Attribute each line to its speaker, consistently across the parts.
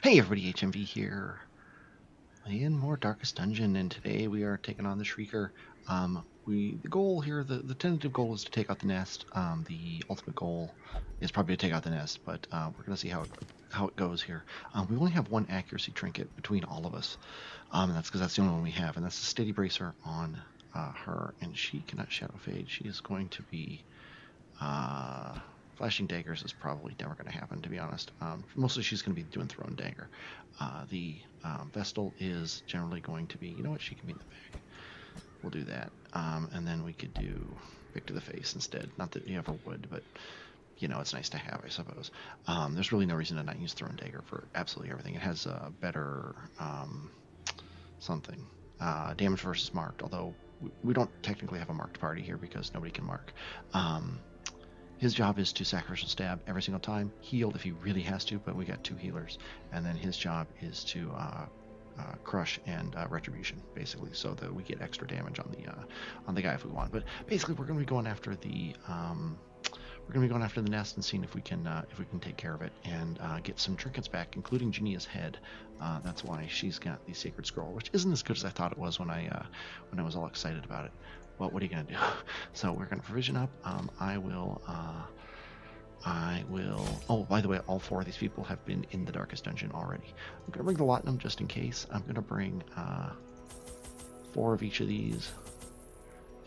Speaker 1: Hey everybody, HMV here, in more Darkest Dungeon, and today we are taking on the Shrieker. The goal here, the tentative goal is to take out the nest. The ultimate goal is probably to take out the nest, but we're gonna see how it goes here. We only have one accuracy trinket between all of us, and that's because that's the only one we have, and that's the Steady Bracer on her, and she cannot Shadow Fade. She is going to be Flashing Daggers is probably never going to happen, to be honest. Mostly she's going to be doing Thrown Dagger. The Vestal is generally going to be, you know what, she can be in the back. We'll do that. And then we could do Pick to the Face instead. Not that you ever would, but, you know, it's nice to have, I suppose. There's really no reason to not use Thrown Dagger for absolutely everything. It has a better something. Damage versus marked, although we don't technically have a marked party here because nobody can mark. His job is to sacrificial stab every single time, heal if he really has to, but we got 2 healers, and then his job is to crush and retribution, basically, so that we get extra damage on the guy if we want. But basically, we're going to be going after the nest and seeing if we can take care of it and get some trinkets back, including Jania's head. That's why she's got the Sacred Scroll, which isn't as good as I thought it was when I was all excited about it. Well, what are you going to do? So we're going to provision up. I will... Oh, by the way, all 4 of these people have been in the Darkest Dungeon already. I'm going to bring the Laudanum just in case. I'm going to bring 4 of each of these.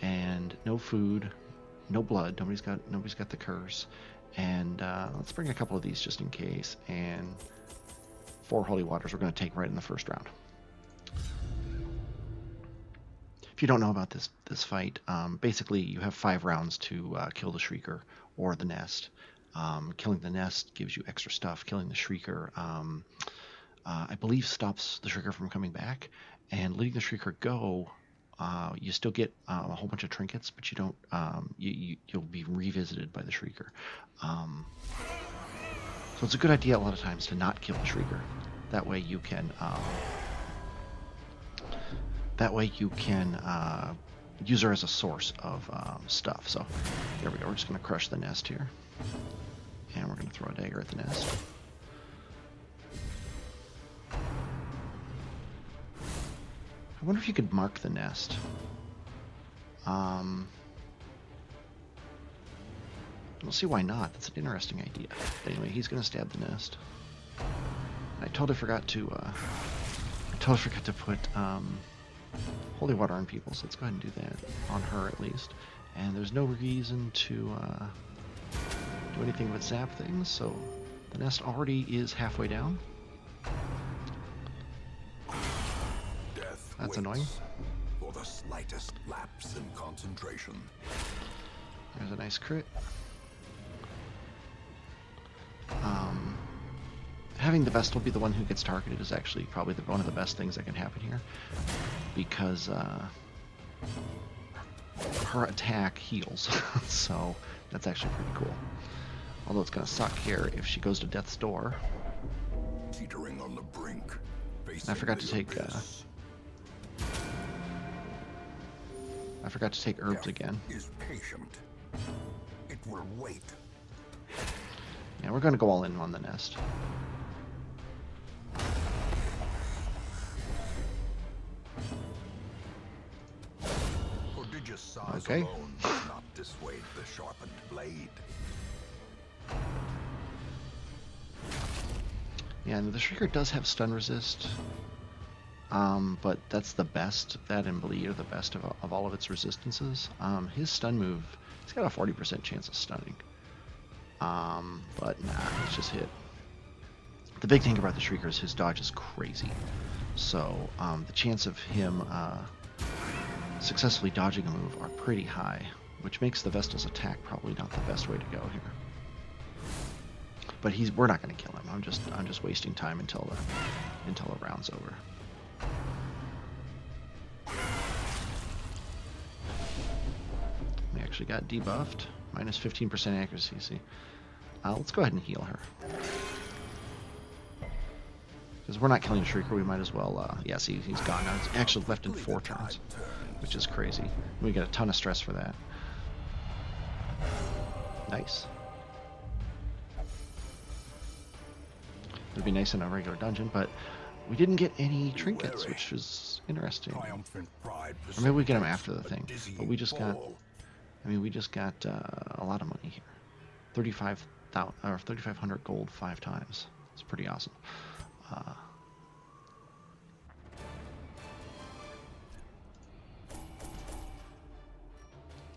Speaker 1: And no food, no blood. Nobody's got the curse. And let's bring a couple of these just in case. And 4 Holy Waters we're going to take right in the first round. If you don't know about this fight, basically you have 5 rounds to kill the Shrieker or the nest. Killing the nest gives you extra stuff. Killing the Shrieker, I believe, stops the Shrieker from coming back. And letting the Shrieker go, you still get a whole bunch of trinkets, but you don't. You'll be revisited by the Shrieker. So it's a good idea a lot of times to not kill the Shrieker. That way you can. Use her as a source of stuff. So there we go. We're just going to crush the nest here. And we're going to throw a dagger at the nest. I wonder if you could mark the nest. We'll see why not. That's an interesting idea. But anyway, he's going to stab the nest. I totally forgot to put... Holy Water on people, so let's go ahead and do that on her at least. And there's no reason to do anything but zap things, so the nest already is halfway down. That's annoying.
Speaker 2: For the slightest lapse in concentration.
Speaker 1: There's a nice crit. Having the Vestal be the one who gets targeted is actually probably one of the best things that can happen here, because her attack heals, so that's actually pretty cool. Although it's going to suck here if she goes to Death's Door.
Speaker 2: Teetering on the brink.
Speaker 1: I forgot to take herbs again.
Speaker 2: Is patient. It will wait.
Speaker 1: Yeah, we're going to go all in on the nest. Okay.
Speaker 2: Alone does not dissuade the sharpened blade.
Speaker 1: Yeah, and the Shrieker does have stun resist, but that's the best. That and bleed are the best of all of its resistances. His stun move, he's got a 40% chance of stunning, but nah, let's just hit. The big thing about the Shrieker is his dodge is crazy, so the chance of him successfully dodging a move are pretty high, which makes the Vestal's attack probably not the best way to go here. But we're not going to kill him. I'm just wasting time until the round's over. We actually got debuffed, minus 15% accuracy. See, let's go ahead and heal her. Because we're not killing the Shrieker, we might as well, yeah, see, he's gone now. It's actually left in 4 turns, which is crazy. We get a ton of stress for that. Nice. It'd be nice in a regular dungeon, but we didn't get any trinkets, which is interesting.
Speaker 2: Triumphant pride
Speaker 1: Or maybe we get them
Speaker 2: precipitates
Speaker 1: after the
Speaker 2: a
Speaker 1: thing.
Speaker 2: dizzying
Speaker 1: But we just got,
Speaker 2: fall.
Speaker 1: I mean, we just got a lot of money here. 35,000 or 3,500 gold 5 times. It's pretty awesome.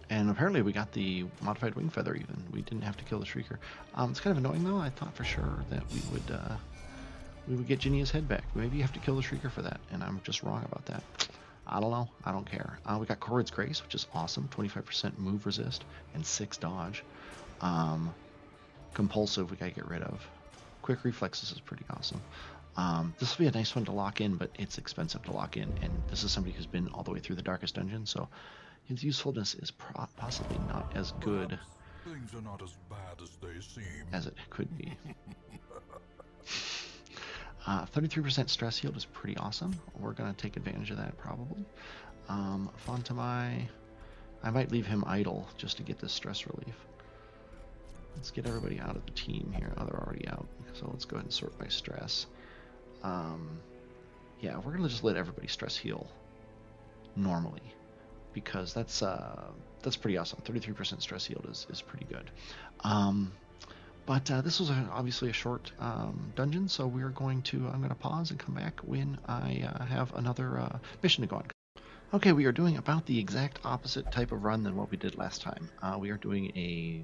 Speaker 1: And apparently we got the modified wing feather even. We didn't have to kill the Shrieker. It's kind of annoying though. I thought for sure that we would get Ginnia's head back. Maybe you have to kill the Shrieker for that, and I'm just wrong about that. I don't know. I don't care. We got Corrid's Grace, which is awesome. 25% move resist and 6 dodge. Compulsive we gotta get rid of. Quick reflexes is pretty awesome. This will be a nice one to lock in, but it's expensive to lock in, and this is somebody who's been all the way through the darkest dungeon, so his usefulness is possibly not as good
Speaker 2: Things are not as bad as they seem.
Speaker 1: as it could be. 33% stress healed is pretty awesome. We're going to take advantage of that probably. Fontamai, I might leave him idle just to get this stress relief. Let's get everybody out of the team here. Oh, they're already out. So let's go ahead and sort by stress. Yeah, we're going to just let everybody stress heal normally, because that's pretty awesome. 33% stress healed is pretty good. But this was obviously a short dungeon, so I'm going to pause and come back when I have another mission to go on. Okay, we are doing about the exact opposite type of run than what we did last time. We are doing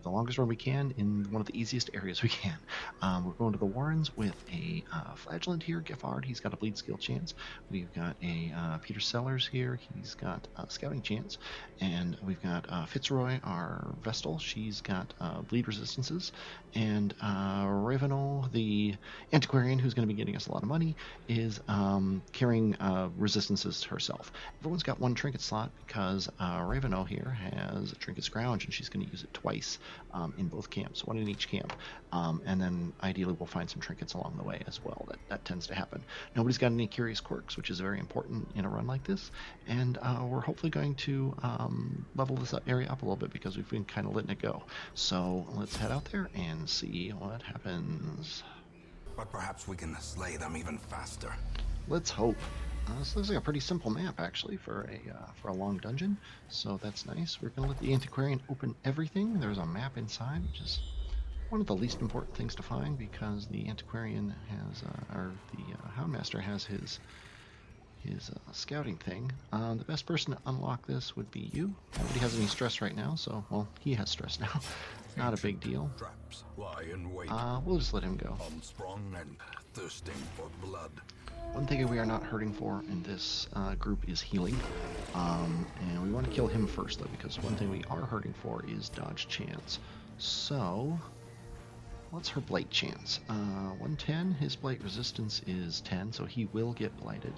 Speaker 1: the longest run we can in one of the easiest areas we can. We're going to the Warrens with a Flagellant here, Giffard. He's got a bleed skill chance. We've got a Peter Sellers here. He's got a scouting chance. And we've got Fitzroy, our Vestal. She's got bleed resistances. And Ravenel, the antiquarian, who's going to be getting us a lot of money, is carrying resistances herself. Everyone's got one trinket slot because Ravenel here has a trinket scrounge, and she's going to use it twice in both camps, one in each camp, and then ideally we'll find some trinkets along the way as well. That tends to happen. Nobody's got any curious quirks, which is very important in a run like this, and we're hopefully going to level this area up a little bit because we've been kind of letting it go. So let's head out there and see what happens.
Speaker 2: But perhaps we can slay them even faster.
Speaker 1: Let's hope. This looks like a pretty simple map, actually, for a long dungeon, so that's nice. We're going to let the Antiquarian open everything. There's a map inside, which is one of the least important things to find because the Antiquarian has, or the Houndmaster has his scouting thing. The best person to unlock this would be you. Nobody has any stress right now, so, well, he has stress now. Not a big deal.
Speaker 2: Traps lie in wait.
Speaker 1: We'll just let him go.
Speaker 2: Unstrung and thirsting for blood.
Speaker 1: One thing we are not hurting for in this group is healing, and we want to kill him first though, because one thing we are hurting for is dodge chance. So, what's her blight chance? 110, his blight resistance is 10, so he will get blighted.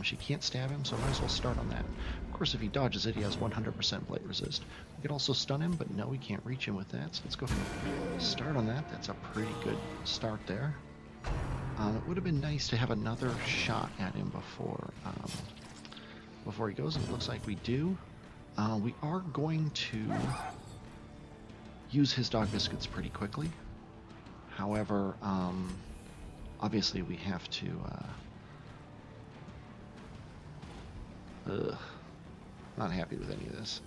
Speaker 1: She can't stab him, so I might as well start on that. Of course, if he dodges it, he has 100% blight resist. We could also stun him, but no, we can't reach him with that, so let's go ahead and start on that. That's a pretty good start there. It would have been nice to have another shot at him before he goes, and it looks like we do. We are going to use his dog biscuits pretty quickly. However, obviously we have to... not happy with any of this.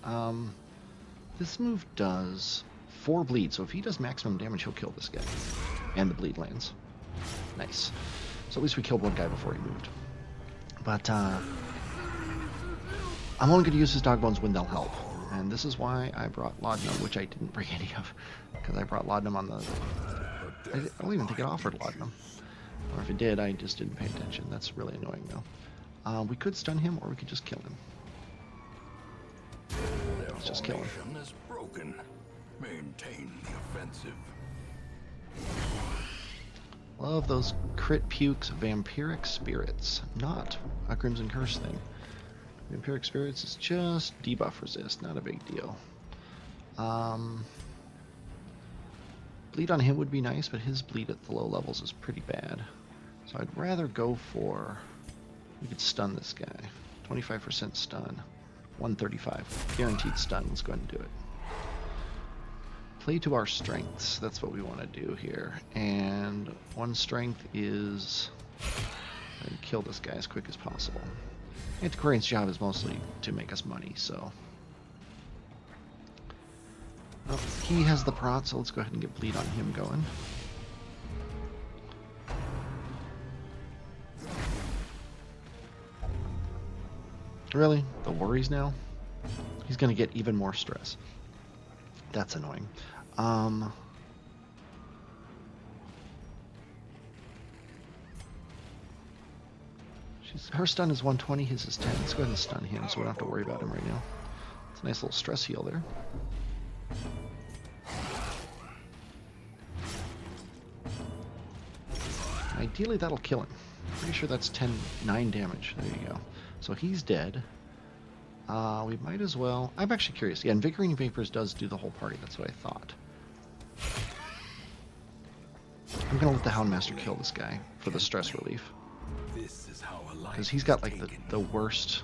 Speaker 1: This move does 4 bleed, so if he does maximum damage, he'll kill this guy. And the bleed lands. Nice. So at least we killed one guy before he moved. But I'm only going to use his dog bones when they'll help. And this is why I brought Laudanum, which I didn't bring any of. Because I brought Laudanum on the... I don't even think it offered Laudanum. Or if it did, I just didn't pay attention. That's really annoying though. We could stun him, or we could just kill him. Let's just kill him.
Speaker 2: Is broken. Maintain the offensive.
Speaker 1: Love those crit pukes vampiric spirits. Not a Crimson Curse thing. Vampiric spirits is just debuff resist, not a big deal. Bleed on him would be nice, but his bleed at the low levels is pretty bad. So I'd rather go for... We could stun this guy. 25% stun. 135. Guaranteed stun. Let's go ahead and do it. Play to our strengths. That's what we want to do here. And one strength is kill this guy as quick as possible. Antiquarian's job is mostly to make us money, so... Oh, he has the prot, so let's go ahead and get bleed on him going. Really? The worries now? He's going to get even more stress. That's annoying. Her stun is 120, his is 10. Let's go ahead and stun him so we don't have to worry about him right now. It's a nice little stress heal there. Ideally that'll kill him. Pretty sure that's 9 damage. There you go. So he's dead. We might as well... I'm actually curious. Yeah, Invigorating Vapors does do the whole party. That's what I thought. I'm going to let the Houndmaster kill this guy for the stress relief. Because he's got like the worst...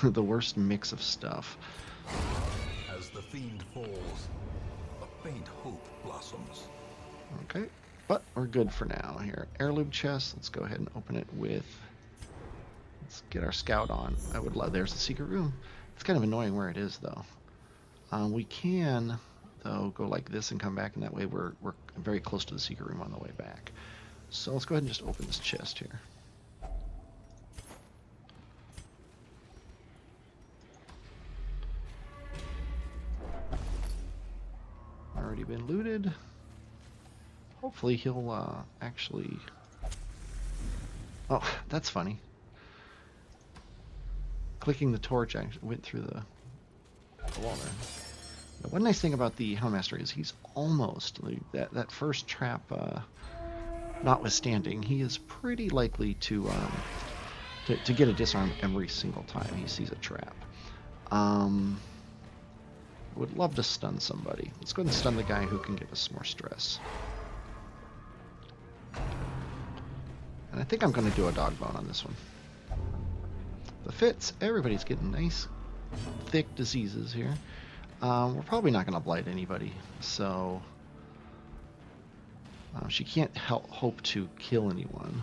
Speaker 1: the worst mix of stuff.
Speaker 2: As the fiend falls, a faint hope blossoms.
Speaker 1: Okay. But we're good for now here. Heirloom chest. Let's go ahead and open it with... Let's get our scout on. I would love... There's the secret room. It's kind of annoying where it is, though. We can, though, go like this and come back, and that way we're very close to the secret room on the way back. So let's go ahead and just open this chest here. Already been looted. Hopefully he'll actually... Oh, that's funny. Clicking the torch actually went through the wall there. Now, one nice thing about the Houndmaster is he's almost, that first trap notwithstanding, he is pretty likely to get a disarm every single time he sees a trap. Would love to stun somebody. Let's go ahead and stun the guy who can give us more stress. And I think I'm going to do a dog bone on this one. The fits, everybody's getting nice, thick diseases here. We're probably not going to blight anybody, so she can't hope to kill anyone.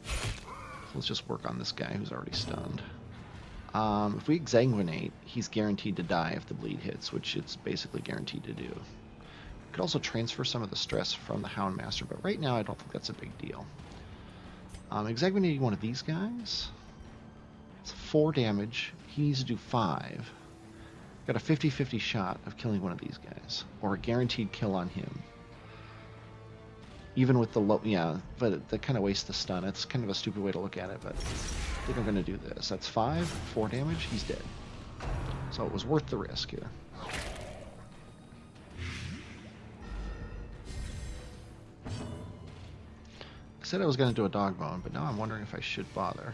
Speaker 1: So let's just work on this guy who's already stunned. If we exsanguinate, he's guaranteed to die if the bleed hits, which it's basically guaranteed to do. We could also transfer some of the stress from the Houndmaster, but right now I don't think that's a big deal. Exsanguinating one of these guys, it's 4 damage. He needs to do 5. Got a 50-50 shot of killing one of these guys, or a guaranteed kill on him. Even with the low, yeah, but that kind of wastes the stun. It's kind of a stupid way to look at it, but I think I'm going to do this. That's 5, 4 damage, he's dead. So it was worth the risk here. I said I was going to do a dog bone, but now I'm wondering if I should bother.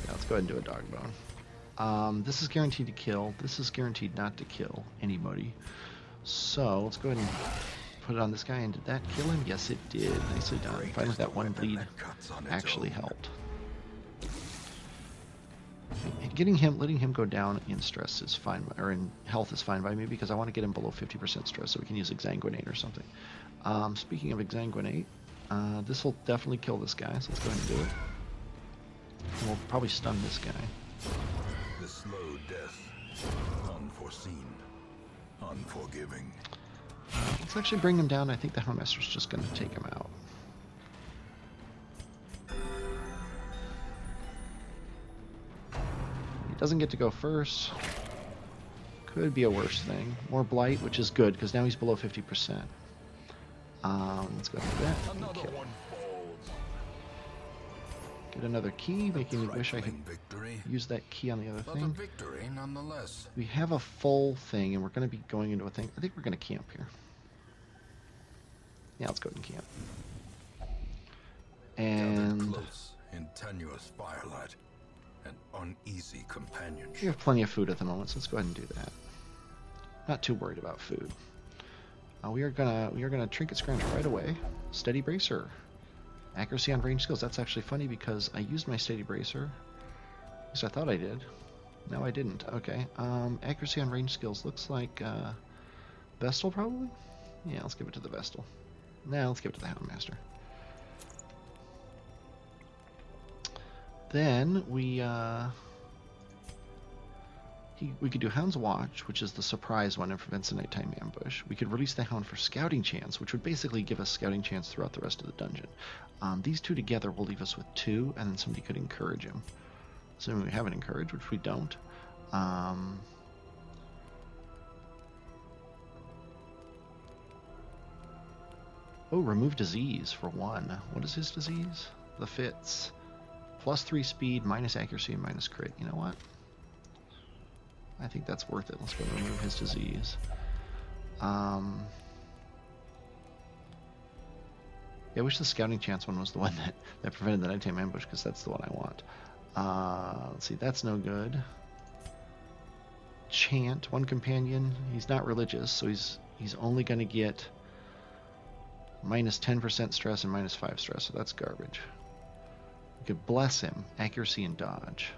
Speaker 1: Yeah, let's go ahead and do a dog bone. This is guaranteed to kill. This is guaranteed not to kill anybody. So let's go ahead and put it on this guy. And did that kill him? Yes, it did. Nicely done. Finally, that one bleed actually helped. Getting him, letting him go down in stress is fine, or in health is fine by me, because I want to get him below 50% stress so we can use exsanguinate or something. Speaking of exsanguinate, this will definitely kill this guy, so let's go ahead and do it. And we'll probably stun this guy.
Speaker 2: The slow death, unforeseen, unforgiving.
Speaker 1: Let's actually bring him down. I think the Houndmaster's just going to take him out. He doesn't get to go first. Could be a worse thing. More blight, which is good, because now he's below 50%. Let's go for that. Kill. Get another key, making me wish I could use that key on the other thing. We have a full thing, and we're going to be going into a thing. I think we're going to camp here. Yeah, let's go ahead and camp. And
Speaker 2: close in tenuous firelight and uneasy companionship.
Speaker 1: we have plenty of food at the moment, so let's go ahead and do that. Not too worried about food. We are gonna trinket scrounge right away. Steady bracer. Accuracy on range skills. That's actually funny because I used my steady bracer. At least I thought I did. No, I didn't. Okay. Accuracy on range skills looks like Vestal probably? Yeah, let's give it to the Vestal. Nah, let's give it to the Houndmaster. Then we could do Hound's Watch, which is the surprise one and prevents a nighttime ambush. We could release the Hound for Scouting Chance, which would basically give us Scouting Chance throughout the rest of the dungeon. These two together will leave us with 2, and then somebody could encourage him. Assuming we have an encourage, which we don't. Oh, remove disease for 1. What is his disease? The fits. +3 speed, minus accuracy, and minus crit. You know what? I think that's worth it. Let's go remove his disease. Yeah, I wish the Scouting Chance one was the one that prevented the nighttime ambush, because that's the one I want. Let's see, that's no good. Chant, 1 companion. He's not religious, so he's only going to get minus 10% stress and minus 5 stress, so that's garbage. We could bless him, accuracy and dodge.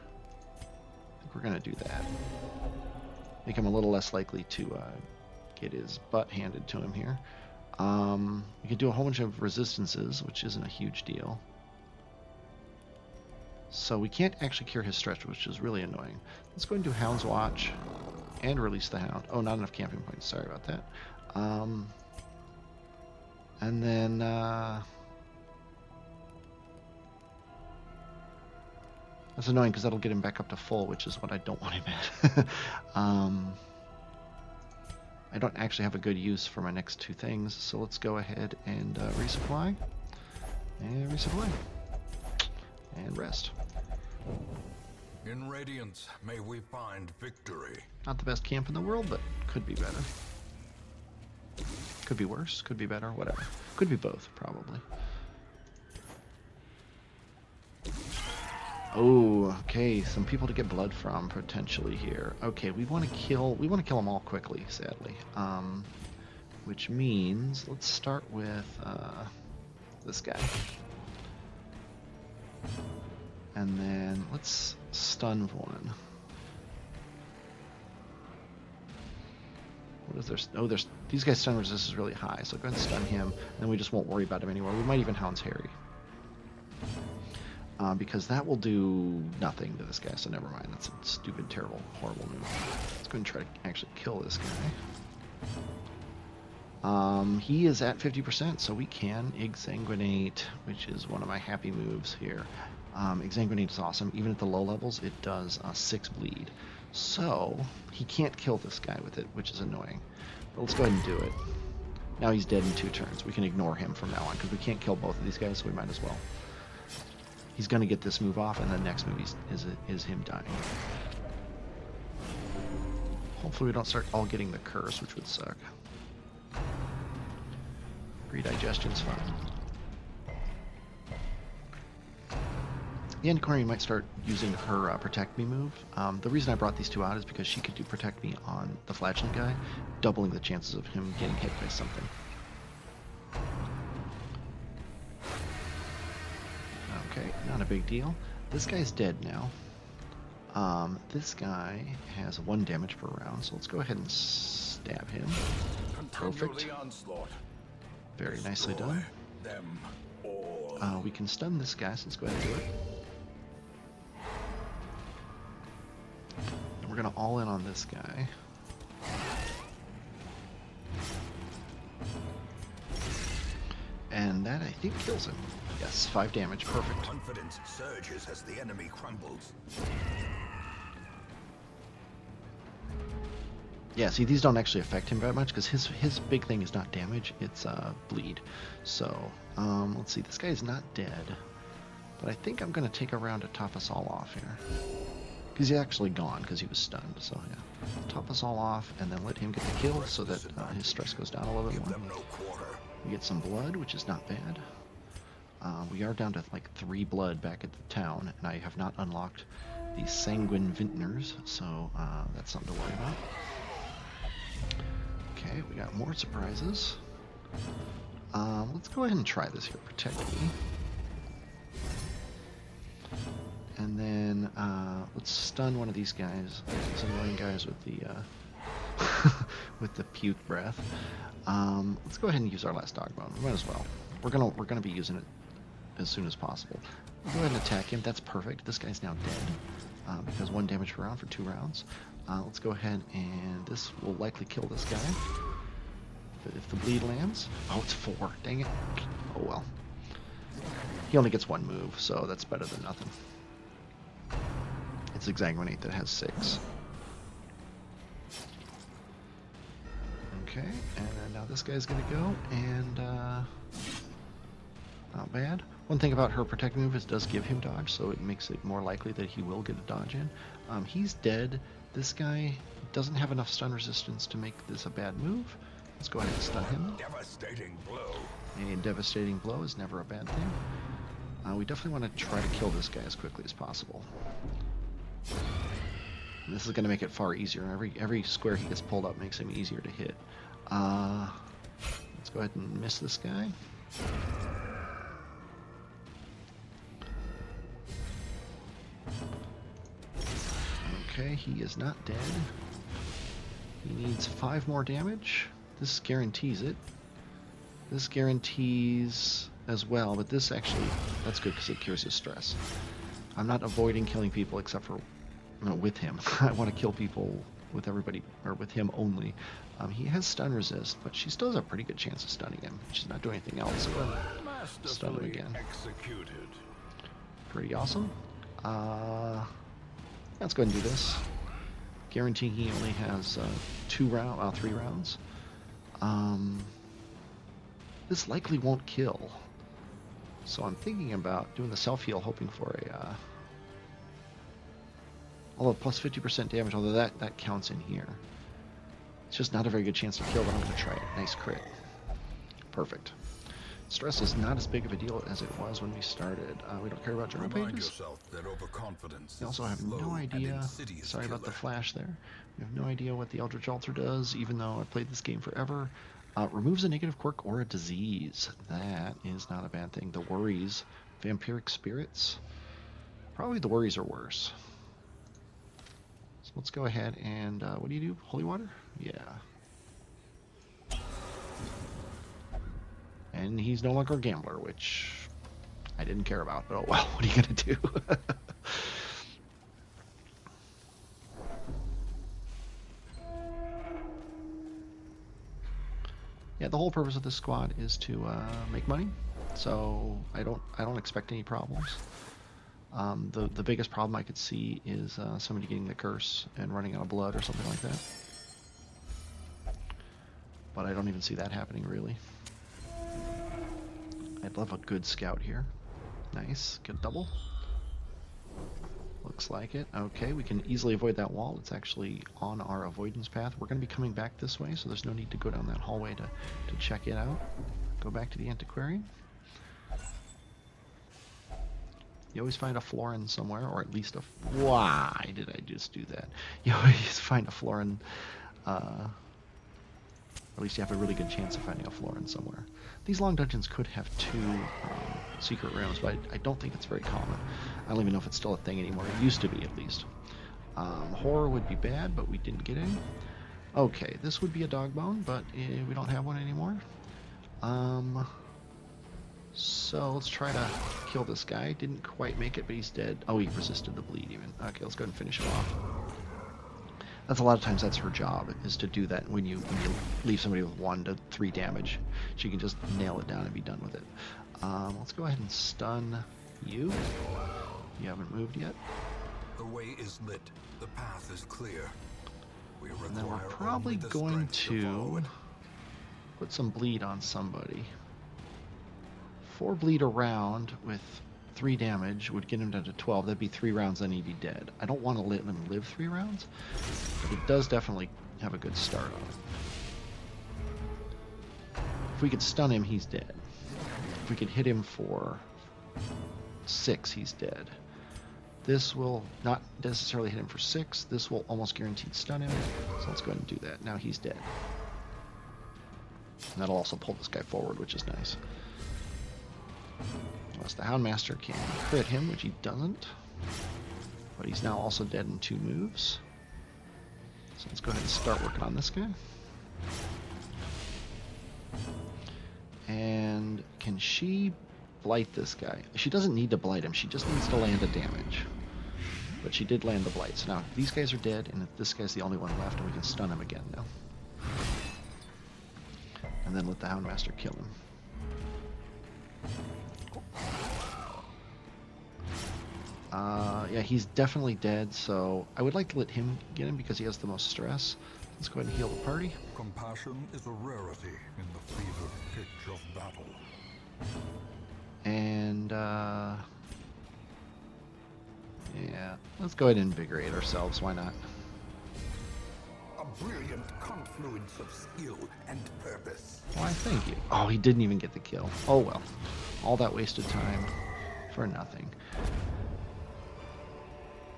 Speaker 1: I think we're going to do that. Make him a little less likely to get his butt handed to him here. We could do a whole bunch of resistances, which isn't a huge deal. So we can't actually cure his stretch, which is really annoying. Let's go and do Hound's Watch and release the Hound. Oh, not enough camping points. Sorry about that. And then that's annoying because that'll get him back up to full, which is what I don't want him at. I don't actually have a good use for my next 2 things, so let's go ahead and resupply. And resupply. And rest.
Speaker 2: In Radiance, may we find victory.
Speaker 1: Not the best camp in the world, but could be better. Could be worse, could be better, whatever. Could be both, probably. Oh, okay, some people to get blood from potentially here. Okay, we want to kill them all quickly, sadly. Which means let's start with this guy. And then let's stun 1. What is there? Oh, these guys' stun resistance is really high, so go ahead and stun him, and then we just won't worry about him anymore. We might even Hound's Harry. Because that will do nothing to this guy, so never mind. That's a stupid, terrible, horrible move. Let's go ahead and try to actually kill this guy. He is at 50%, so we can Exsanguinate, which is one of my happy moves here. Exsanguinate is awesome. Even at the low levels, it does 6 bleed. So, he can't kill this guy with it, which is annoying. But let's go ahead and do it. Now he's dead in 2 turns. We can ignore him from now on, because we can't kill both of these guys, so we might as well. He's going to get this move off, and the next move is him dying. Hopefully we don't start all getting the curse, which would suck. Redigestion's fine. The Unicorn might start using her Protect Me move. The reason I brought these 2 out is because she could do Protect Me on the Flagellant guy, doubling the chances of him getting hit by something. Okay, not a big deal. This guy's dead now. This guy has 1 damage per round, so let's go ahead and stab him. Perfect. Very nicely done. We can stun this guy, so let's go ahead and do it. And we're going to all in on this guy. And that, I think, kills him. Yes, 5 damage, perfect.
Speaker 2: Confidence surges as the enemy crumbles.
Speaker 1: Yeah, see, these don't actually affect him very much, because his big thing is not damage, it's bleed. So, let's see, this guy is not dead. But I think I'm going to take a round to top us all off here. Because he's actually gone, because he was stunned, so yeah. Top us all off, and then let him get the kill, so that his stress goes down a little bit more. We get some blood, which is not bad. We are down to like 3 blood back at the town, and I have not unlocked the Sanguine Vintners, so that's something to worry about. Okay, we got more surprises. Let's go ahead and try this here. Protect me. And then let's stun one of these guys. These annoying guys with the with the puke breath. Let's go ahead and use our last dog bone. We might as well. We're gonna be using it as soon as possible. We'll go ahead and attack him. That's perfect. This guy's now dead because 1 damage per round for 2 rounds. Let's go ahead and this will likely kill this guy. But if the bleed lands, oh, it's 4. Dang it. Oh well. He only gets 1 move, so that's better than nothing. It's Exsanguinate that has 6. Okay, and now this guy's gonna go, and not bad. One thing about her protect move is it does give him dodge, so it makes it more likely that he will get a dodge in. He's dead. This guy doesn't have enough stun resistance to make this a bad move. Let's go ahead and stun him.
Speaker 2: Devastating blow.
Speaker 1: A devastating blow is never a bad thing. We definitely want to try to kill this guy as quickly as possible. And this is going to make it far easier. Every square he gets pulled up makes him easier to hit. Let's go ahead and miss this guy. Okay, he is not dead. He needs 5 more damage. This guarantees it. This guarantees as well, but this actually, that's good because it cures his stress. I'm not avoiding killing people except for, no, with him. I want to kill people with everybody, or with him only. He has stun resist, but she still has a pretty good chance of stunning him. She's not doing anything else, so stun him again.
Speaker 2: Executed.
Speaker 1: Pretty awesome. Let's go ahead and do this. Guaranteeing he only has 3 rounds. This likely won't kill. So I'm thinking about doing the self-heal, hoping for a... although plus 50% damage, although that counts in here. It's just not a very good chance to kill, but I'm going to try it. Nice crit. Perfect. Stress is not as big of a deal as it was when we started. We don't care about journal pages. We also have no idea... Sorry about the flash there. We have no idea what the Eldritch Altar does, even though I've played this game forever. Removes a negative quirk or a disease. That is not a bad thing. The worries. Vampiric spirits. Probably the worries are worse. So let's go ahead and... what do you do? Holy water? Yeah. And he's no longer a gambler, which I didn't care about. But oh well, what are you going to do? Yeah, the whole purpose of this squad is to make money, so I don't expect any problems. The biggest problem I could see is somebody getting the curse and running out of blood or something like that. But I don't even see that happening really. I'd love a good scout here. Nice, good double. Looks like it. Okay, we can easily avoid that wall. It's actually on our avoidance path. We're going to be coming back this way, so there's no need to go down that hallway to check it out. Go back to the antiquarian. You always find a florin somewhere, or at least a... Why did I just do that? You always find a florin... at least you have a really good chance of finding a florin somewhere. These long dungeons could have 2 secret rooms, but I don't think it's very common. I don't even know if it's still a thing anymore. It used to be, at least. Horror would be bad, but we didn't get any. Okay, this would be a dog bone, but we don't have one anymore. So let's try to kill this guy. Didn't quite make it, but he's dead. Oh, he resisted the bleed even. Okay, let's go ahead and finish him off. That's a lot of times that's her job, is to do that when you leave somebody with 1 to 3 damage. She can just nail it down and be done with it. Let's go ahead and stun you. You haven't moved yet.
Speaker 2: The way is lit. The path is clear.
Speaker 1: And then we're probably going to put some bleed on somebody. 4 bleed around with 3 damage would get him down to 12. That'd be 3 rounds, then he'd be dead. I don't want to let him live 3 rounds, but it does definitely have a good start on it. If we could stun him, he's dead. If we could hit him for 6, he's dead. This will not necessarily hit him for 6. This will almost guaranteed stun him. So let's go ahead and do that. Now he's dead. And that'll also pull this guy forward, which is nice. Unless the Houndmaster can crit him, which he doesn't. but he's now also dead in 2 moves. So let's go ahead and start working on this guy. And can she blight this guy? She doesn't need to blight him, she just needs to land a damage. But she did land the blight. So now these guys are dead, and this guy's the only one left, and we can stun him again now. And then let the Houndmaster kill him. Yeah, he's definitely dead, so I would like to let him get him because he has the most stress. Let's go ahead and heal the party.
Speaker 2: Compassion is a rarity in the fevered pitch of battle.
Speaker 1: And, yeah, let's go ahead and invigorate ourselves, why not?
Speaker 2: A brilliant confluence of skill and purpose.
Speaker 1: Why, thank you. Oh, he didn't even get the kill. Oh well. All that wasted time for nothing.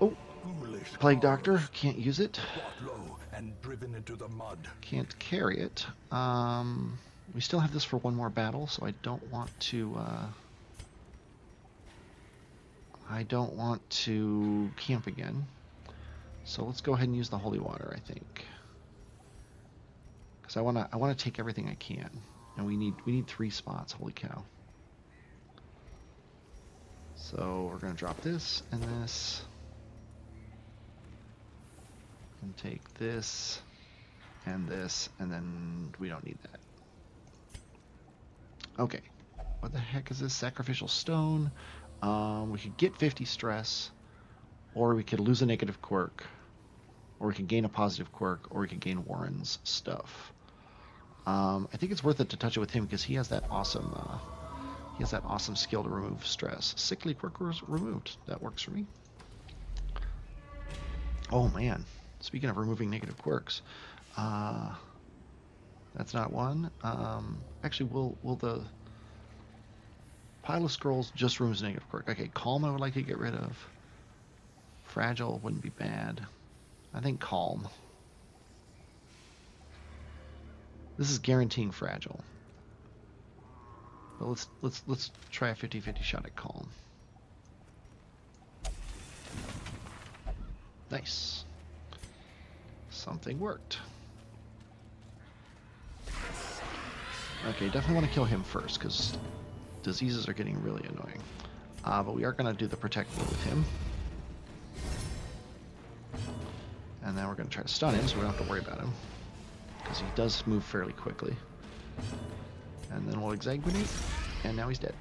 Speaker 1: Oh,
Speaker 2: Foolish
Speaker 1: Plague Doctor,
Speaker 2: powers,
Speaker 1: can't use it.
Speaker 2: brought low and driven into the mud.
Speaker 1: Can't carry it. We still have this for one more battle, so I don't want to, camp again. So let's go ahead and use the holy water, I think. Because I wanna take everything I can. And we need 3 spots, holy cow. So we're gonna drop this and this. And take this and this, and then we don't need that. Okay. What the heck is this? Sacrificial stone. We could get 50 stress, or we could lose a negative quirk, or we could gain a positive quirk, or we could gain Warren's stuff. I think it's worth it to touch it with him because he has that awesome skill to remove stress. Sickly quirk was removed. That works for me. Oh man, speaking of removing negative quirks, that's not one. Actually, will the pile of scrolls just removes a negative quirk? Okay, calm I would like to get rid of. Fragile wouldn't be bad. I think calm. This is guaranteeing fragile. But let's try a 50-50 shot at calm. Nice. Something worked. Okay, definitely want to kill him first because diseases are getting really annoying. But we are going to do the protect with him. And then we're going to try to stun him so we don't have to worry about him. Because he does move fairly quickly. And then we'll exsanguinate, and now he's dead.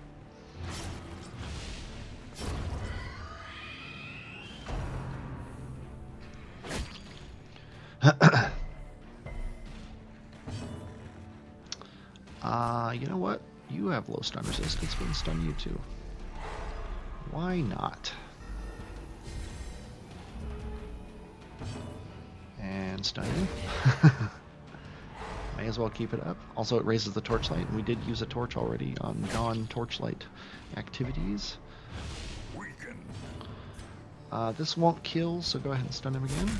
Speaker 1: You know what? You have low stun resistance. We can stun you too. Why not? And stun you. May as well keep it up. Also, it raises the torchlight, and we did use a torch already on non-torchlight activities. This won't kill, so go ahead and stun him again.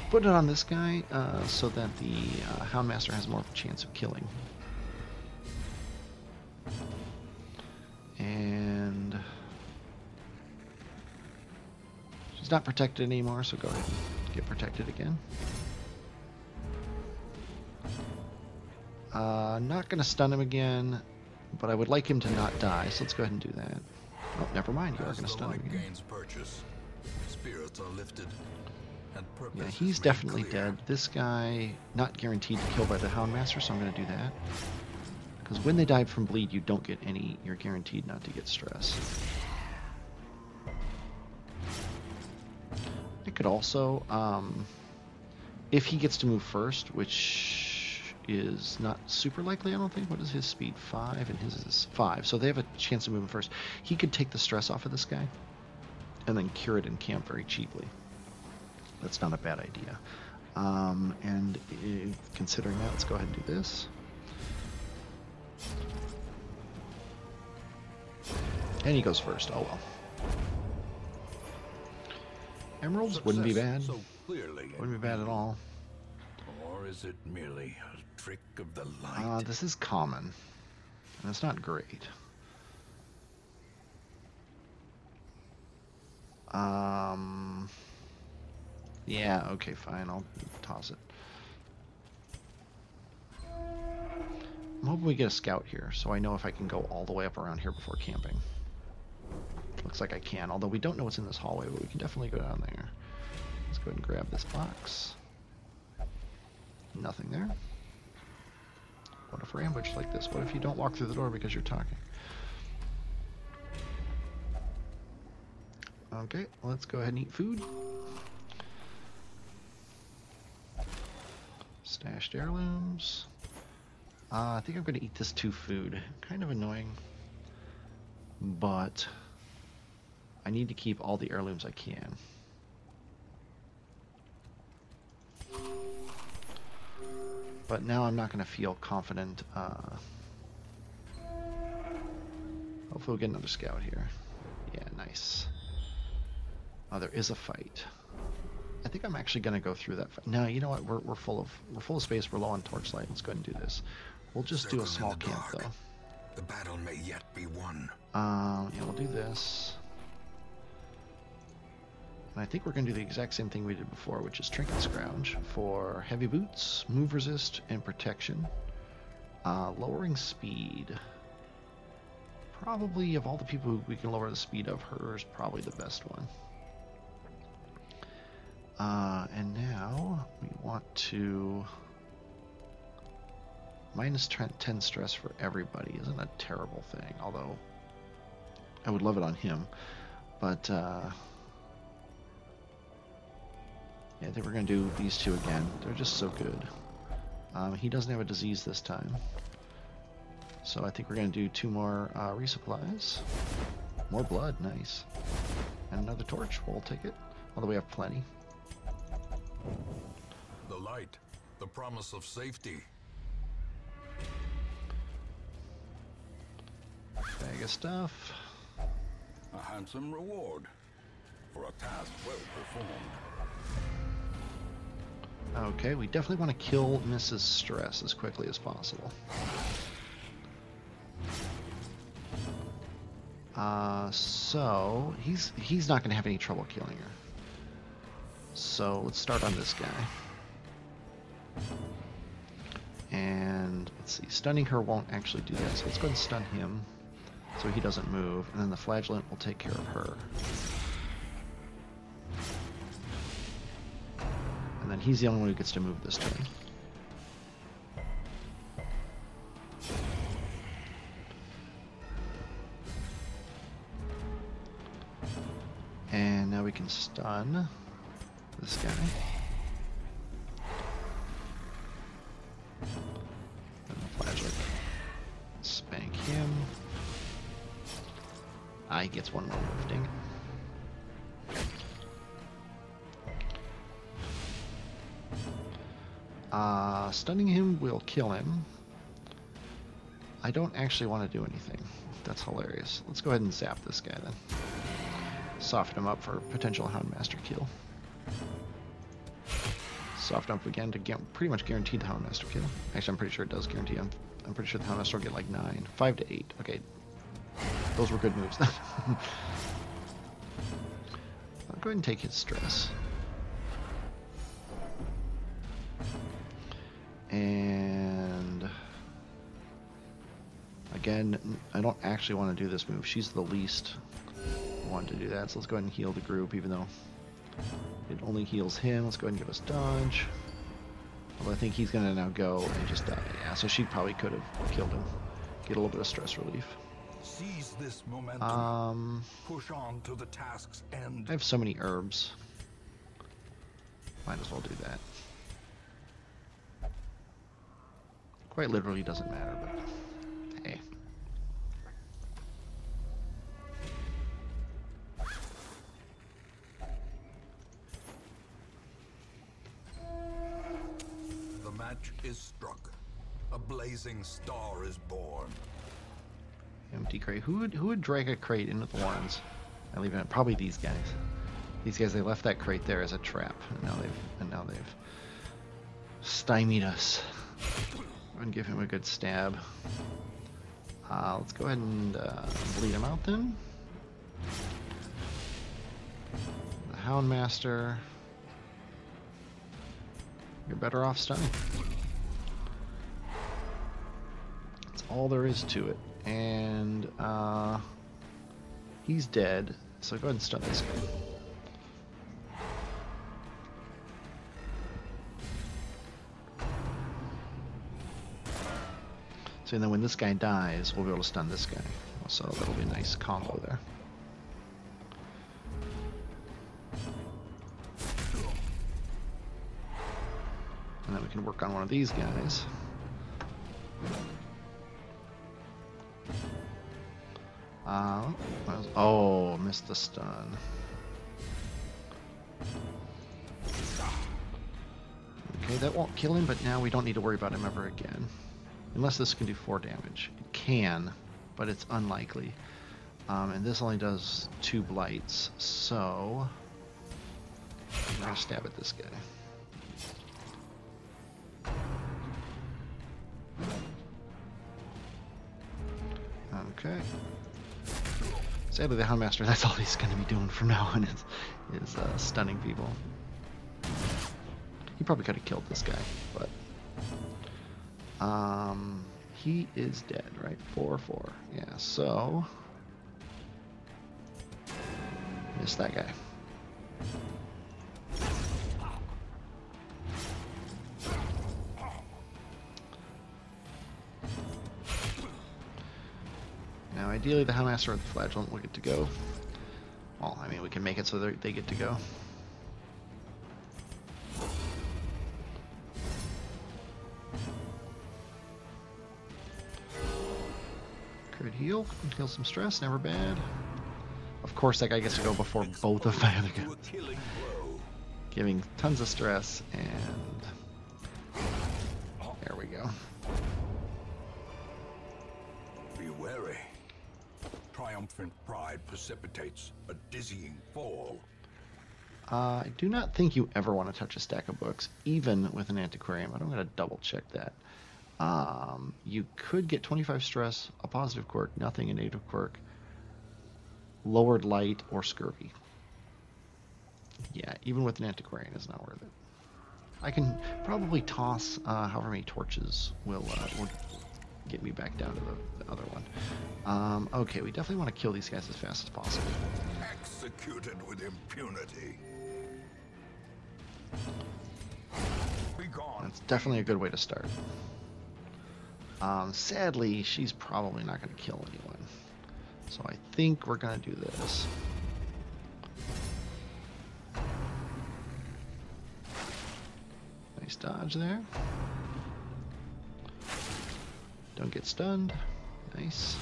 Speaker 1: Put it on this guy so that the Houndmaster has more of a chance of killing. And she's not protected anymore, so go ahead and get protected again. Not going to stun him again, but I would like him to not die, so let's go ahead and do that. Oh, never mind, you are going to stun him again.
Speaker 2: Spirits are lifted.
Speaker 1: Yeah, he's definitely dead. This guy, not guaranteed to kill by the Houndmaster, so I'm going to do that. Because when they died from bleed, you don't get any, you're guaranteed not to get stress. I could also, if he gets to move first, which is not super likely, I don't think. What is his speed? 5, and his is 5. So they have a chance of moving first. He could take the stress off of this guy, and then cure it in camp very cheaply. That's not a bad idea. Considering that, let's go ahead and do this. And he goes first. Oh well. Emeralds wouldn't be bad. Wouldn't be bad at all.
Speaker 2: Or is it merely a trick of the light?
Speaker 1: This is common, and it's not great. Yeah, okay, fine. I'll toss it. I'm hoping we get a scout here, so I know if I can go all the way up around here before camping. Looks like I can, although we don't know what's in this hallway, but we can definitely go down there. Let's go ahead and grab this box. Nothing there. What if we're ambushed like this? What if you don't walk through the door because you're talking? Okay, let's go ahead and eat food. Stashed heirlooms. I think I'm going to eat this food. Kind of annoying, but I need to keep all the heirlooms I can. But now I'm not going to feel confident. Hopefully we'll get another scout here. Yeah, nice. Oh, there is a fight. I think I'm actually going to go through that fight. No, you know what? We're full of space. We're low on torchlight. Let's go ahead and do this. We'll just do a small camp though.
Speaker 2: The battle may yet be won.
Speaker 1: Yeah, we'll do this. And I think we're going to do the exact same thing we did before, which is Trinket Scrounge for heavy boots, move resist, and protection. Lowering speed. Probably, of all the people we can lower the speed of, hers probably the best one. And now we want to... Minus 10 stress for everybody isn't a terrible thing, although I would love it on him. But, yeah, I think we're going to do these two again. They're just so good. He doesn't have a disease this time. So I think we're going to do 2 more resupplies. More blood, nice. And another torch, we'll take it. Although we have plenty.
Speaker 2: The light, the promise of safety.
Speaker 1: Bag of stuff.
Speaker 2: A handsome reward for a task well performed.
Speaker 1: Okay, we definitely want to kill Mrs. Stress as quickly as possible. So he's not going to have any trouble killing her. So let's start on this guy. And let's see, stunning her won't actually do that, so let's go ahead and stun him so he doesn't move, and then the flagellant will take care of her. And then he's the only one who gets to move this turn. And now we can stun this guy. And the flagellate. Spank him. He gets one more move, dang it. Stunning him will kill him. I don't actually want to do anything. That's hilarious. Let's go ahead and zap this guy then. Soften him up for potential Houndmaster kill. Soften up again to get pretty much guarantee the Houndmaster kill. Actually, I'm pretty sure it does guarantee. I'm pretty sure the Houndmaster will get like 9. 5 to 8. Okay. Those were good moves. I'll go ahead and take his stress. And again, I don't actually want to do this move. She's the least one to do that, so let's go ahead and heal the group, even though it only heals him. Let's go ahead and give us dodge. Although I think he's going to now go and just die. Yeah, so she probably could have killed him. Get a little bit of stress relief.
Speaker 2: Seize this momentum. Push on to the task's end.
Speaker 1: I have so many herbs. Might as well do that. Quite literally doesn't matter, but hey.
Speaker 2: The match is struck. A blazing star is born.
Speaker 1: Empty crate. Who would drag a crate into the Warrens? I leave it. Probably these guys. These guys. They left that crate there as a trap, and now they've stymied us. And give him a good stab. Let's go ahead and bleed him out then. Houndmaster. You're better off stunning. That's all there is to it. And he's dead, so go ahead and stun this guy. So then when this guy dies, we'll be able to stun this guy. So that'll be a nice combo there. And then we can work on one of these guys. Oh, missed the stun. Okay, that won't kill him, but now we don't need to worry about him ever again. Unless this can do 4 damage. It can, but it's unlikely. And this only does 2 blights, so I'm gonna stab at this guy. Okay. Sadly, the Houndmaster, that's all he's going to be doing from now on is stunning people. He probably could have killed this guy, but he is dead, right? 4/4. Yeah, so miss that guy. Now, ideally, the Houndmaster or the Flagellant will get to go. Well, I mean, we can make it so they get to go. Crit heal some stress, never bad. Of course, that guy gets to go before both of my other guys. Giving tons of stress, and there we go.
Speaker 2: Be wary. Triumphant pride precipitates a dizzying fall.
Speaker 1: I do not think you ever want to touch a stack of books, even with an antiquarian, but I'm going to double check that. You could get 25 stress, a positive quirk, nothing, a negative quirk, lowered light, or scurvy. Yeah, even with an antiquarian, it's not worth it. I can probably toss however many torches will get me back down to the other one. Okay, we definitely want to kill these guys as fast as possible.
Speaker 2: Executed with impunity. Be gone.
Speaker 1: That's definitely a good way to start. Sadly, she's probably not going to kill anyone. So I think we're going to do this. Nice dodge there. Don't get stunned. Nice.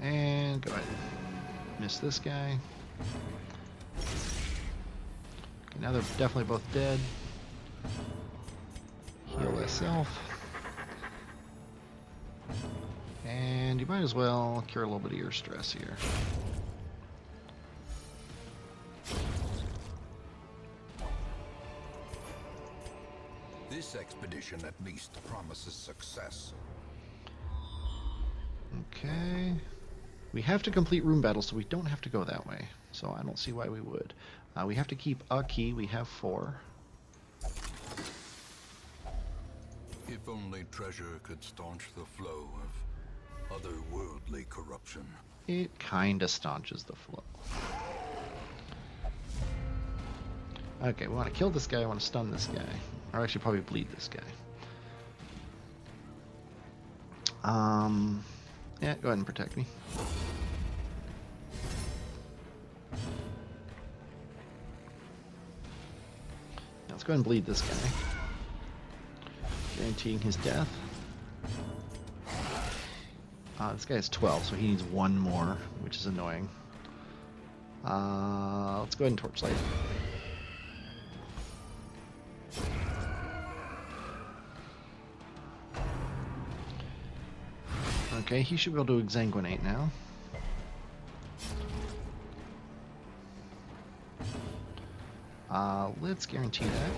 Speaker 1: And go ahead. Miss this guy. Okay, now they're definitely both dead. Heal thyself. And you might as well cure a little bit of your stress here.
Speaker 2: This expedition at least promises success.
Speaker 1: Okay. We have to complete room battles, so we don't have to go that way. So I don't see why we would. We have to keep a key. We have 4.
Speaker 2: If only treasure could staunch the flow of otherworldly corruption.
Speaker 1: It kinda staunches the flow. Okay, we want to kill this guy. I want to stun this guy. Or actually probably bleed this guy. Yeah, go ahead and protect me. Now let's go ahead and bleed this guy. Guaranteeing his death. This guy has 12, so he needs 1 more, which is annoying. Let's go ahead and torchlight. Okay, he should be able to exsanguinate now. Let's guarantee that.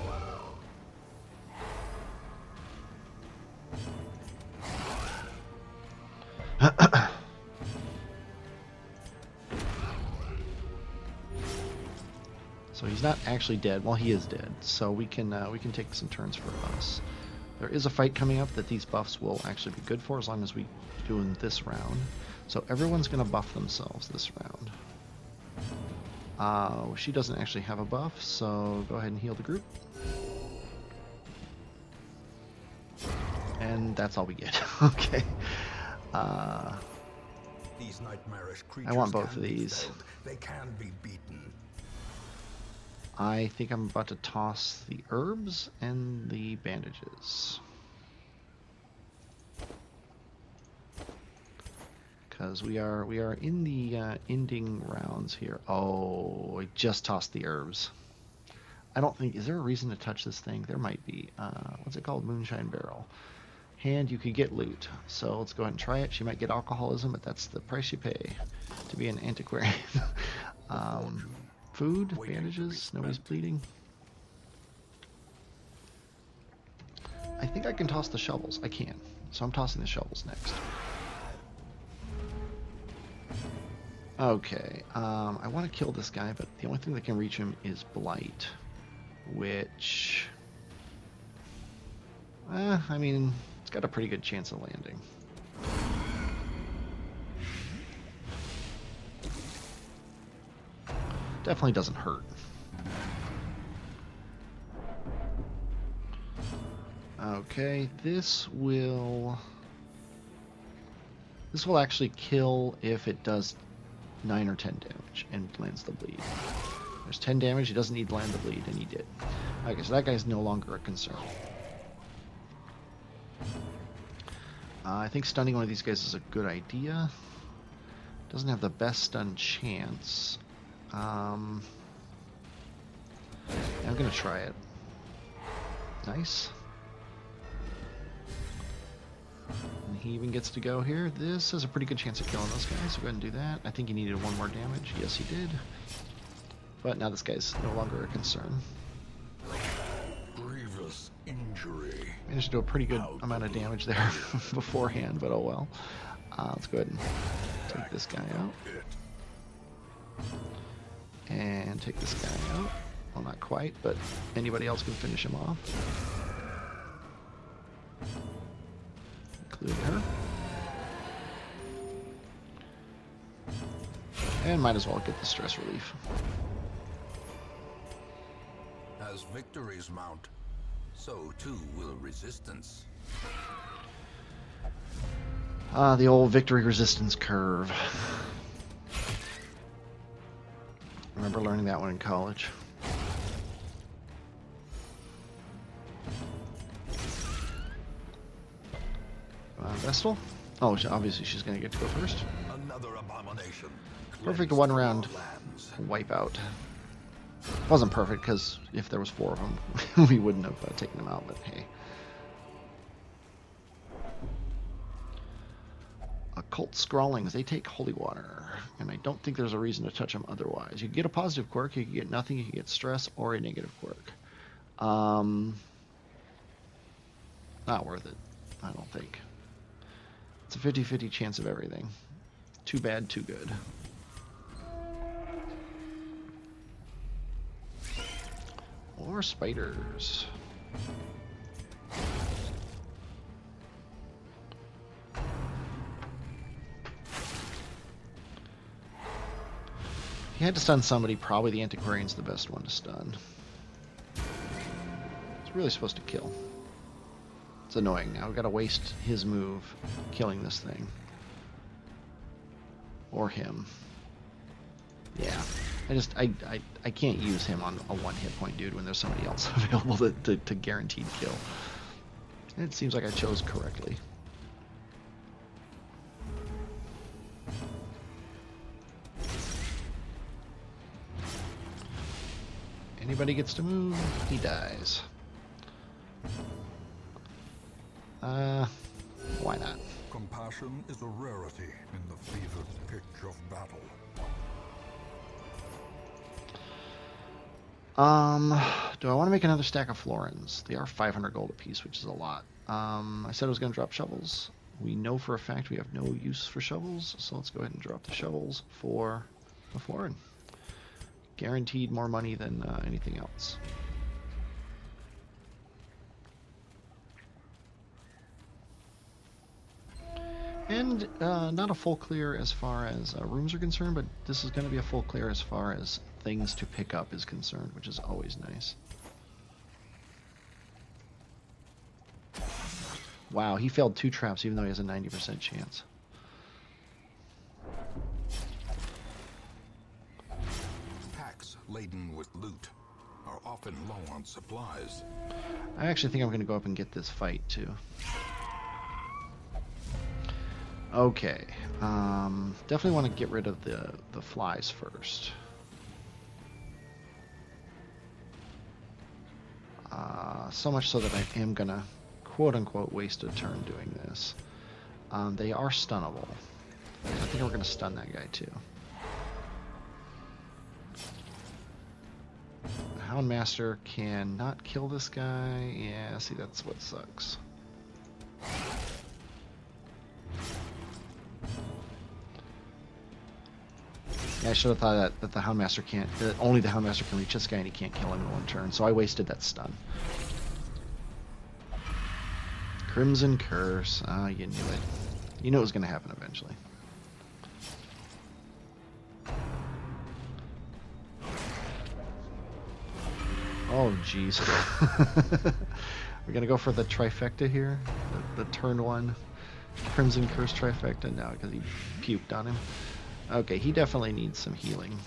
Speaker 1: So he's not actually dead. Well, he is dead. So we can take some turns for us. There is a fight coming up that these buffs will actually be good for as long as we do in this round. So everyone's going to buff themselves this round. She doesn't actually have a buff, so go ahead and heal the group. And that's all we get. Okay.
Speaker 2: These nightmarish
Speaker 1: I
Speaker 2: creatures
Speaker 1: want both
Speaker 2: can
Speaker 1: of
Speaker 2: be
Speaker 1: these.
Speaker 2: felled. They can be beaten.
Speaker 1: I think I'm about to toss the herbs and the bandages. Because we are in the ending rounds here. Oh, I just tossed the herbs. I don't think... Is there a reason to touch this thing? There might be. What's it called? Moonshine Barrel. And you could get loot. So let's go ahead and try it. She might get alcoholism, but that's the price you pay to be an antiquarian. Food, bandages, nobody's bleeding. I think I can toss the shovels. I can. So I'm tossing the shovels next. Okay, I want to kill this guy, but the only thing that can reach him is Blight, which, I mean, it's got a pretty good chance of landing. Definitely doesn't hurt. Okay, this will actually kill if it does 9 or 10 damage and lands the bleed. There's 10 damage, he doesn't need to land the bleed, and he did. Okay, so that guy's no longer a concern. I think stunning one of these guys is a good idea. Doesn't have the best stun chance. I'm gonna try it. Nice. And he even gets to go here. This has a pretty good chance of killing those guys, so go ahead and do that. I think he needed 1 more damage. Yes, he did. But now this guy's no longer a concern.
Speaker 2: Grievous injury.
Speaker 1: Managed to do a pretty good amount of damage there beforehand, but oh well. Let's go ahead and take this guy out. And take this guy out. Well, not quite, but anybody else can finish him off. Including her. And might as well get the stress relief.
Speaker 2: As victories mount, so too will resistance.
Speaker 1: The old victory resistance curve. Remember learning that one in college. Vestal? Oh, obviously she's going to get to go first.
Speaker 2: Another abomination.
Speaker 1: Perfect 1-round wipeout. Wasn't perfect because if there was 4 of them, we wouldn't have taken them out, but hey. Occult Scrawlings, they take holy water, and I don't think there's a reason to touch them otherwise. You can get a positive quirk, you can get nothing, you can get stress, or a negative quirk. Not worth it, I don't think. It's a 50-50 chance of everything. Too bad, too good. Or spiders. If you had to stun somebody, probably the Antiquarian's the best one to stun. It's really supposed to kill. It's annoying now. We've got to waste his move killing this thing. Or him. Yeah. I can't use him on a 1 hit point dude when there's somebody else available to guaranteed kill. And it seems like I chose correctly. Anybody gets to move, he dies. Why not?
Speaker 2: Compassion is a rarity in the fevered pitch of battle.
Speaker 1: Do I want to make another stack of florins? They are 500 gold apiece, which is a lot. I said I was going to drop shovels. We know for a fact we have no use for shovels, so let's go ahead and drop the shovels for a florin. Guaranteed more money than anything else. And not a full clear as far as rooms are concerned, but this is going to be a full clear as far as things to pick up is concerned, which is always nice. Wow, he failed 2 traps even though he has a 90% chance.
Speaker 2: Packs laden with loot are often low on supplies.
Speaker 1: I actually think I'm going to go up and get this fight too. Okay, definitely want to get rid of the flies first. So much so that I am going to quote-unquote waste a turn doing this. They are stunnable. I think we're going to stun that guy too. The Houndmaster cannot kill this guy. Yeah, see, that's what sucks. Yeah, I should have thought that the Houndmaster can't, that only the Houndmaster can reach this guy and he can't kill him in 1 turn, so I wasted that stun. Crimson Curse. Ah, you knew it. You knew it was going to happen eventually. Oh, jeez. We're going to go for the trifecta here. The turn 1 Crimson Curse trifecta now because he puked on him. Okay, he definitely needs some healing.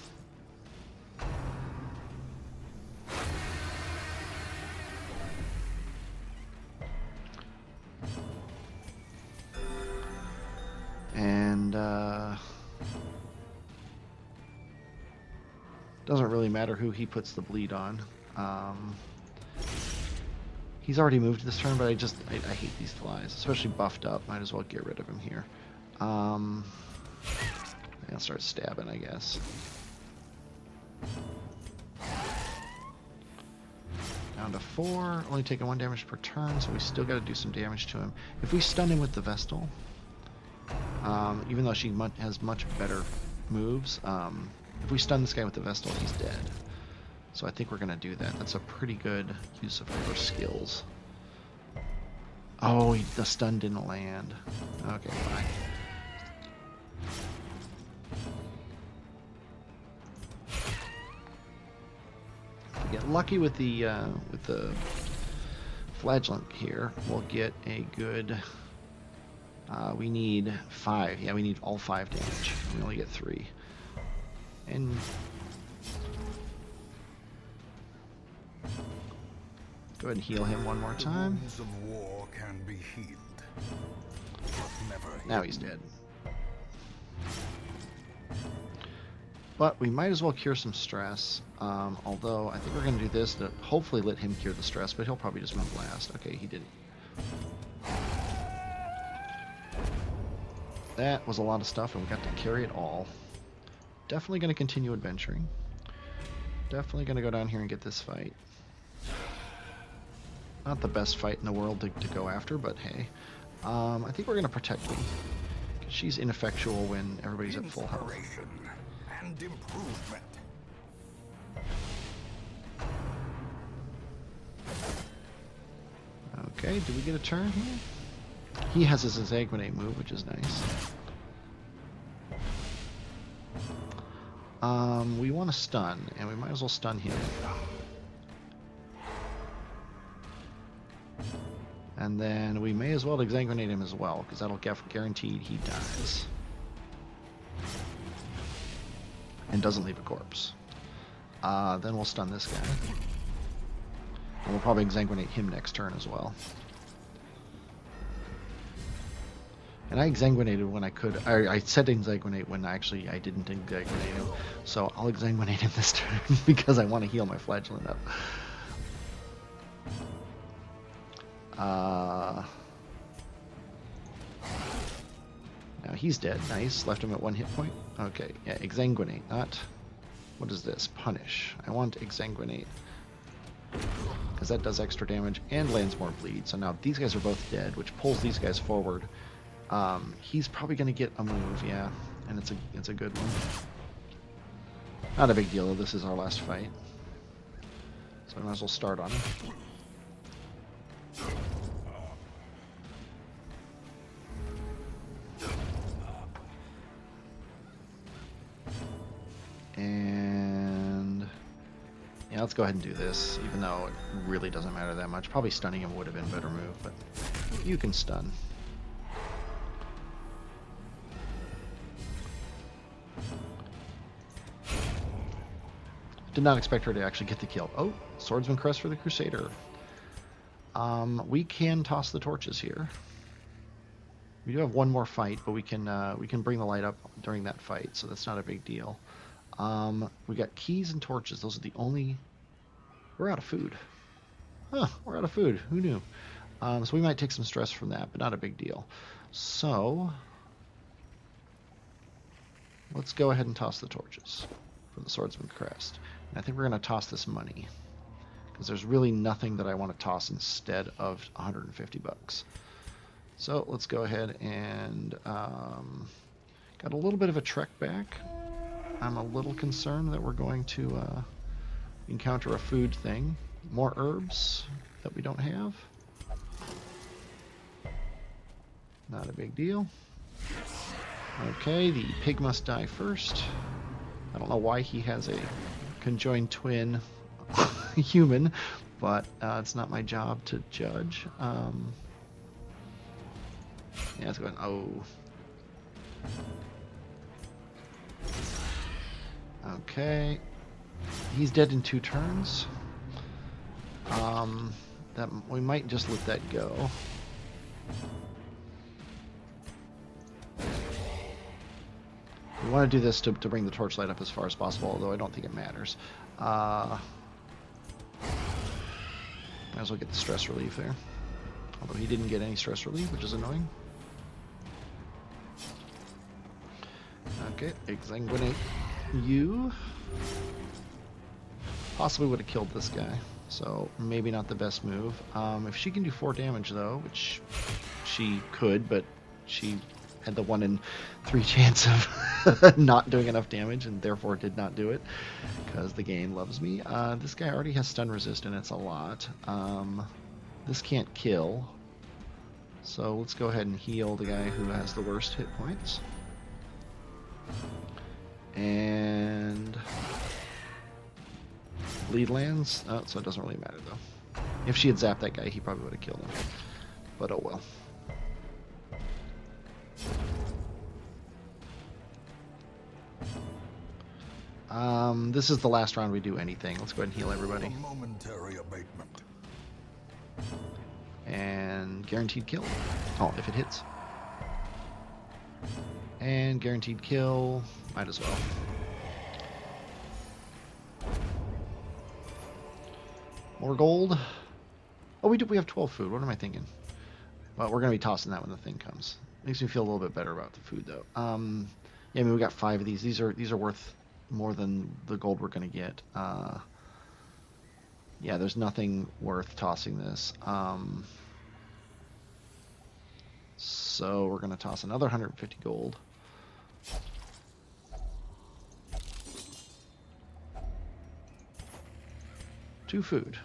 Speaker 1: And doesn't really matter who he puts the bleed on. He's already moved this turn, but I hate these flies, especially buffed up. Might as well get rid of him here. I'll start stabbing, I guess. Down to 4, only taking 1 damage per turn, so we still got to do some damage to him. If we stun him with the Vestal, even though she has much better moves, if we stun this guy with the Vestal, he's dead. So I think we're going to do that. That's a pretty good use of her skills. Oh, the stun didn't land. Okay, fine. Get lucky with the flagellant here. We'll get a good. We need 5. Yeah, we need all 5 damage. We only get 3. And go ahead and heal him one more time.
Speaker 2: The wounds of war can be healed, but never
Speaker 1: Now he's dead. But we might as well cure some stress. Although I think we're going to do this to hopefully let him cure the stress, but he'll probably just move last. Okay, he didn't. That was a lot of stuff, and we got to carry it all. Definitely going to continue adventuring. Definitely going to go down here and get this fight. Not the best fight in the world to go after, but hey. I think we're going to protect them. She's ineffectual when everybody's at full health.
Speaker 2: And improvement.
Speaker 1: Okay, do we get a turn here? He has his Exsanguinate move, which is nice. We want to stun, and we might as well stun him. And then we may as well Exsanguinate him as well, because that'll guaranteed he dies. And doesn't leave a corpse. Then we'll stun this guy. And we'll probably Exsanguinate him next turn as well. And I Exsanguinated when I could. I said Exsanguinate when actually I didn't Exsanguinate him. So I'll Exsanguinate him this turn because I want to heal my flagellant up. Now he's dead. Nice. Left him at 1 hit point. Okay. Yeah, Exsanguinate. Not... What is this? Punish. I want Exsanguinate. Because that does extra damage and lands more bleed. So now these guys are both dead, which pulls these guys forward. He's probably going to get a move, yeah. And it's a good one. Not a big deal, though. This is our last fight. So I might as well start on him. And yeah, let's go ahead and do this, even though it really doesn't matter that much. Probably stunning him would have been a better move, but you can stun. Did not expect her to actually get the kill. Oh, Swordsman Crest for the Crusader. We can toss the torches here. We do have one more fight, but we can bring the light up during that fight, so that's not a big deal. We got keys and torches. Those are the only... We're out of food. Huh, we're out of food. Who knew? So we might take some stress from that, but not a big deal. So let's go ahead and toss the torches for the Swordsman Crest. And I think we're going to toss this money, because there's really nothing that I want to toss instead of 150 bucks. So let's go ahead and got a little bit of a trek back. I'm a little concerned that we're going to encounter a food thing. More herbs that we don't have. Not a big deal. Okay, the pig must die first. I don't know why he has a conjoined twin human, but it's not my job to judge. Yeah, let's go ahead. Oh. Okay. He's dead in 2 turns. That we might just let that go. We want to do this to bring the torchlight up as far as possible, although I don't think it matters. Might as well get the stress relief there. Although he didn't get any stress relief, which is annoying. Okay, exsanguinate you. Possibly would have killed this guy, so maybe not the best move. If she can do 4 damage though, which she could, but she had the 1 in 3 chance of not doing enough damage and therefore did not do it because the game loves me. This guy already has stun resist and it's a lot. This can't kill, so let's go ahead and heal the guy who has the worst hit points. And bleed lands. Oh, so it doesn't really matter though. If she had zapped that guy, he probably would have killed him. But oh well. This is the last round we do anything. Let's go ahead and heal everybody.
Speaker 2: A momentary abatement.
Speaker 1: And guaranteed kill. Oh, if it hits. And guaranteed kill. Might as well. More gold. Oh, we have 12 food. What am I thinking? Well, we're going to be tossing that when the thing comes. Makes me feel a little bit better about the food, though. Yeah, I mean, we got 5 of these. These are worth more than the gold we're going to get. Yeah, there's nothing worth tossing this. So we're going to toss another 150 gold. To food.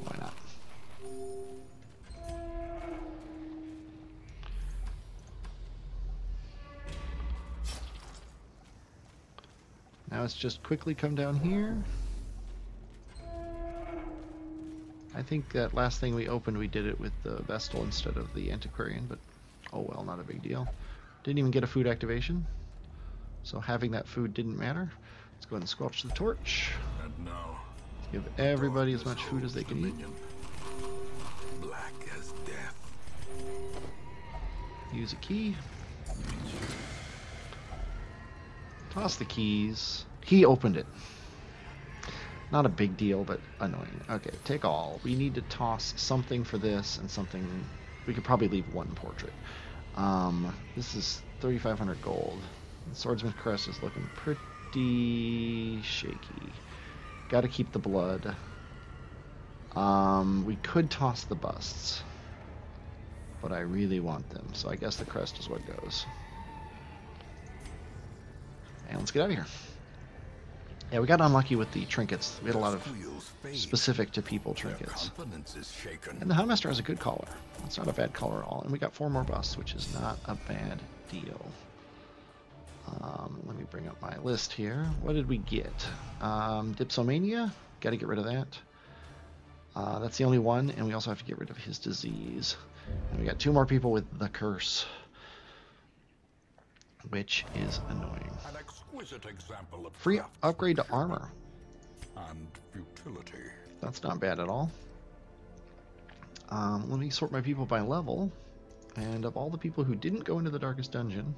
Speaker 1: Why not? Now let's just quickly come down here. I think that last thing we opened, we did it with the Vestal instead of the Antiquarian, but oh well, not a big deal. Didn't even get a food activation, so having that food didn't matter. Let's go ahead and squelch the torch.
Speaker 2: And now,
Speaker 1: give everybody as much food as they can eat.
Speaker 2: Black as death.
Speaker 1: Use a key. Toss the keys. He opened it. Not a big deal, but annoying. Okay, take all. We need to toss something for this and something... We could probably leave 1 portrait. This is 3,500 gold. The Swordsman's Crest is looking pretty shaky. Gotta keep the blood. We could toss the busts, but I really want them, so I guess the crest is what goes. And let's get out of here. Yeah, we got unlucky with the trinkets. We had a lot of
Speaker 2: Squeals fade.
Speaker 1: specific to people
Speaker 2: Their
Speaker 1: trinkets.
Speaker 2: confidence is shaken.
Speaker 1: And the Houndmaster has a good collar. It's not a bad collar at all. And we got 4 more busts, which is not a bad deal. Let me bring up my list here. What did we get? Dipsomania. Got to get rid of that. That's the only one. And we also have to get rid of his disease. And we got 2 more people with the curse, which is annoying.
Speaker 2: An exquisite example of
Speaker 1: Free
Speaker 2: craftsmanship
Speaker 1: upgrade to armor.
Speaker 2: and futility.
Speaker 1: That's not bad at all. Let me sort my people by level. And of all the people who didn't go into the Darkest Dungeon,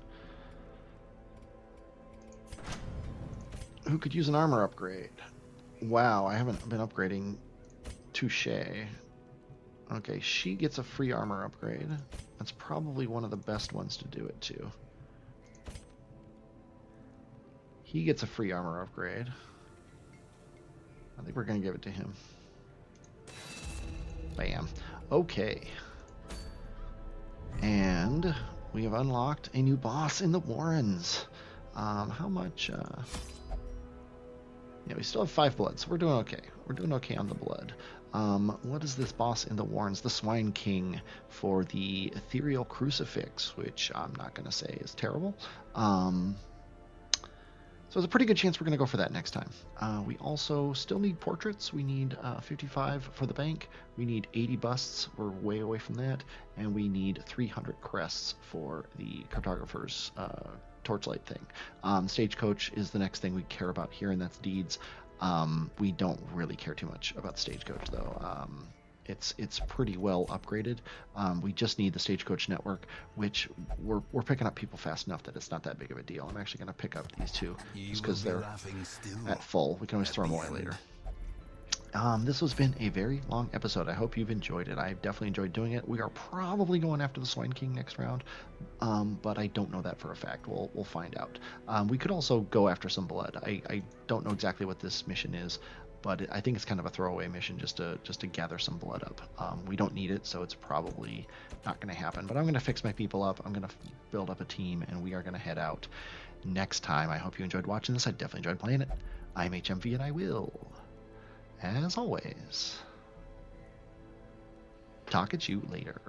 Speaker 1: who could use an armor upgrade? Wow, I haven't been upgrading Touche. Okay, she gets a free armor upgrade. That's probably one of the best ones to do it to. He gets a free armor upgrade. I think we're going to give it to him. Bam. Okay. And we have unlocked a new boss in the Warrens. How much? Yeah, we still have 5 blood, so we're doing okay. We're doing okay on the blood. What is this boss in the Warrens? The Swine King for the Ethereal Crucifix, which I'm not going to say is terrible. So there's a pretty good chance we're going to go for that next time. We also still need portraits. We need 55 for the bank. We need 80 busts. We're way away from that. And we need 300 crests for the cartographer's torchlight thing. Stagecoach is the next thing we care about here, and that's deeds. We don't really care too much about Stagecoach, though. It's pretty well upgraded. We just need the Stagecoach network, which we're picking up people fast enough that it's not that big of a deal. I'm actually going to pick up these 2 just because they're at full. We can always throw them away later. This has been a very long episode. I hope you've enjoyed it. I've definitely enjoyed doing it. We are probably going after the Swine King next round, but I don't know that for a fact. We'll find out. We could also go after some blood. I don't know exactly what this mission is, but I think it's kind of a throwaway mission just to gather some blood up. We don't need it, so it's probably not going to happen. But I'm going to fix my people up. I'm going to build up a team, and we are going to head out next time. I hope you enjoyed watching this. I definitely enjoyed playing it. I'm HMV, and I will, as always, talk at you later.